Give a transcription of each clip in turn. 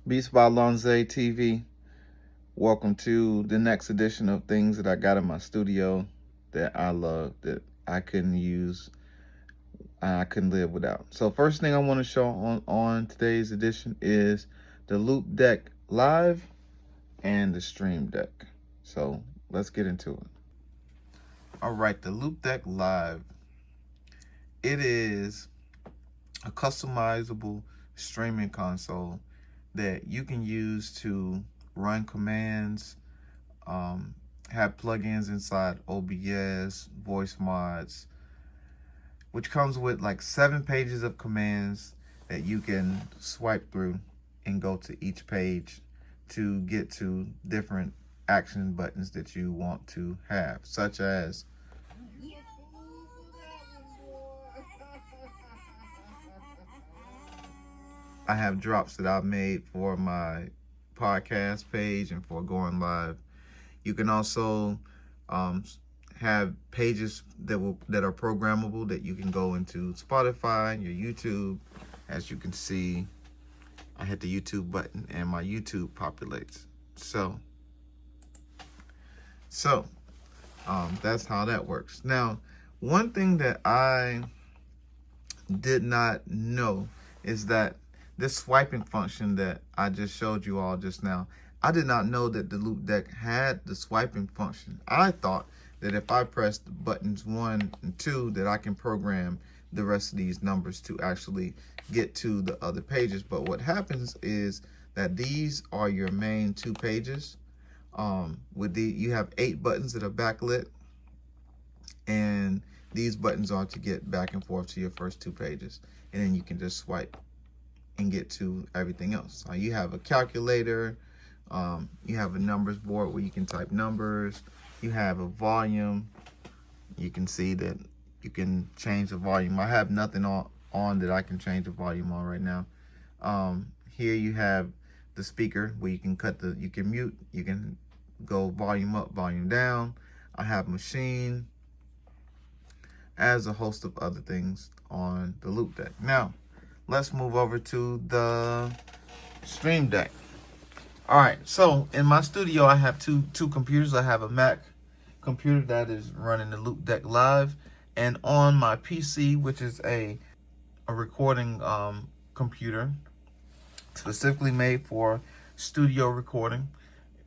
BeatsByLonza TV. Welcome to the next edition of things that I got in my studio that I love, that I couldn't use, I couldn't live without. So first thing I want to show on today's edition is the Loupedeck Live and the Stream Deck. So let's get into it. All right, the Loupedeck Live. It is a customizable streaming console that you can use to run commands, have plugins inside OBS, voice mods, which comes with like 7 pages of commands that you can swipe through and go to each page to get to different action buttons that you want to have, such as I have drops that I've made for my podcast page and for going live. You can also have pages that are programmable that you can go into Spotify and your YouTube. As you can see, I hit the YouTube button and my YouTube populates. So that's how that works. Now, one thing that I did not know is that this swiping function that I just showed you all just now, I did not know that the Loupedeck had the swiping function. I thought that if I pressed buttons 1 and 2 that I can program the rest of these numbers to actually get to the other pages. But what happens is that these are your main 2 pages. You have 8 buttons that are backlit, and these buttons are to get back and forth to your first 2 pages, and then you can just swipe and get to everything else. You have a calculator, you have a numbers board where you can type numbers, you have a volume. You can see that you can change the volume. I have nothing on that I can change the volume on right now. Here you have the speaker where you can you can mute, you can go volume up, volume down. I have machine, as a host of other things on the Loupedeck. Now, let's move over to the Stream Deck. All right, so in my studio, I have two computers. I have a Mac computer that is running the Loupedeck Live, and on my PC, which is a recording computer specifically made for studio recording,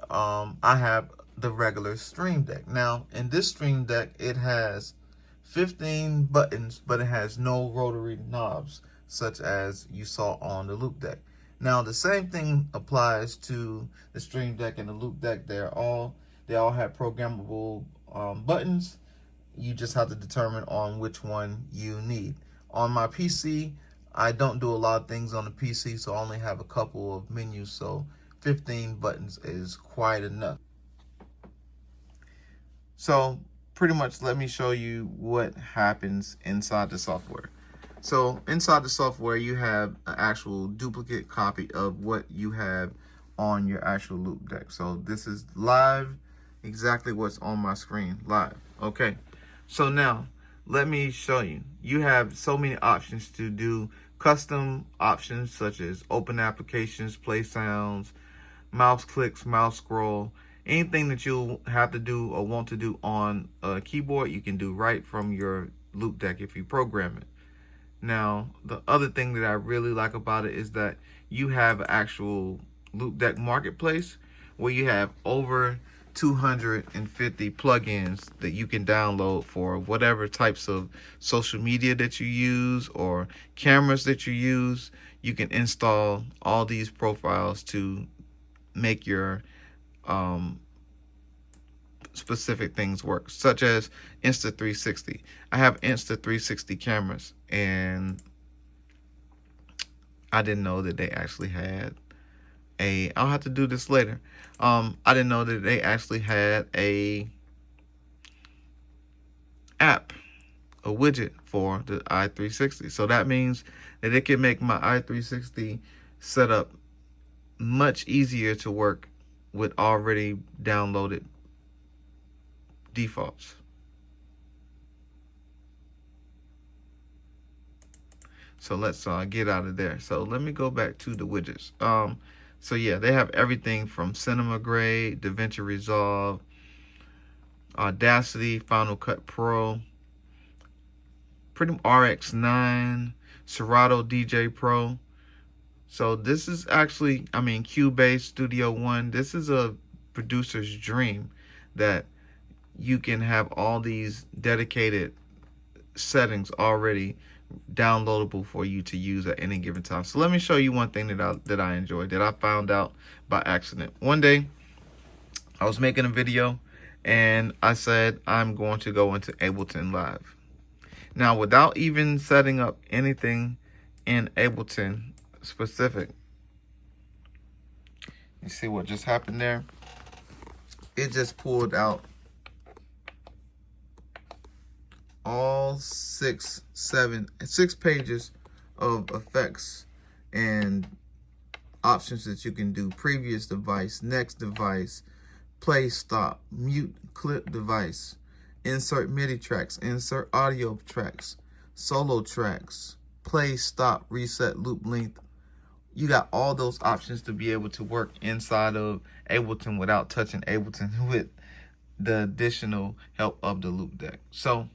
I have the regular Stream Deck. Now, in this Stream Deck, it has 15 buttons, but it has no rotary knobs, such as you saw on the Loupedeck. Now, the same thing applies to the Stream Deck and the Loupedeck. They all have programmable buttons. You just have to determine on which one you need. On my PC, I don't do a lot of things on the PC, so I only have a couple of menus, so 15 buttons is quite enough. So pretty much, let me show you what happens inside the software. So inside the software, you have an actual duplicate copy of what you have on your actual Loupedeck. So this is live, exactly what's on my screen, live. Okay, so now let me show you. You have so many options to do custom options, such as open applications, play sounds, mouse clicks, mouse scroll. Anything that you'll have to do or want to do on a keyboard, you can do right from your Loupedeck if you program it. Now, the other thing that I really like about it is that you have an actual Loupedeck marketplace where you have over 250 plugins that you can download for whatever types of social media that you use or cameras that you use. You can install all these profiles to make your specific things work, such as Insta360. I have Insta360 cameras, and I didn't know that they actually had I'll have to do this later. I didn't know that they actually had a widget for the i360. So that means that it can make my i360 setup much easier to work with already downloaded defaults. So let's get out of there. So let me go back to the widgets. So yeah, they have everything from Cinema Grade, DaVinci Resolve, Audacity, Final Cut Pro, pretty RX9, Serato DJ Pro. So this is actually, I mean, Cubase Studio One. This is a producer's dream, that you can have all these dedicated settings already downloadable for you to use at any given time. So let me show you one thing that I enjoyed, that I found out by accident. One day I was making a video and I said I'm going to go into Ableton Live. Now, without even setting up anything in Ableton specific, you see what just happened there? It just pulled out all six pages of effects and options that you can do. Previous device, next device, play, stop, mute, clip device, insert MIDI tracks, insert audio tracks, solo tracks, play, stop, reset, loop length. You got all those options to be able to work inside of Ableton without touching Ableton with the additional help of the Loupedeck. So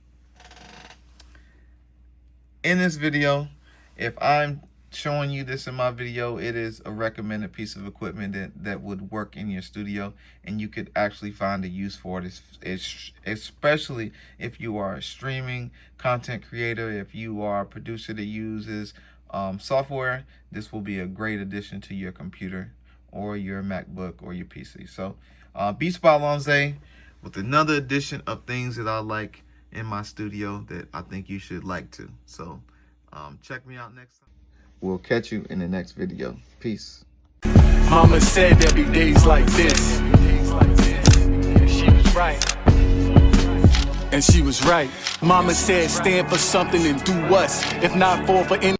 in this video, if I'm showing you this in my video, it is a recommended piece of equipment that would work in your studio, and you could actually find a use for it, especially if you are a streaming content creator. If you are a producer that uses software, this will be a great addition to your computer or your MacBook or your PC. So BeatsByLonza with another edition of things that I like in my studio that I think you should like too. So check me out next time. We'll catch you in the next video. Peace. Mama said there'll be days like this. She was right. And she was right. Mama said stand for something and do what's, if not for any.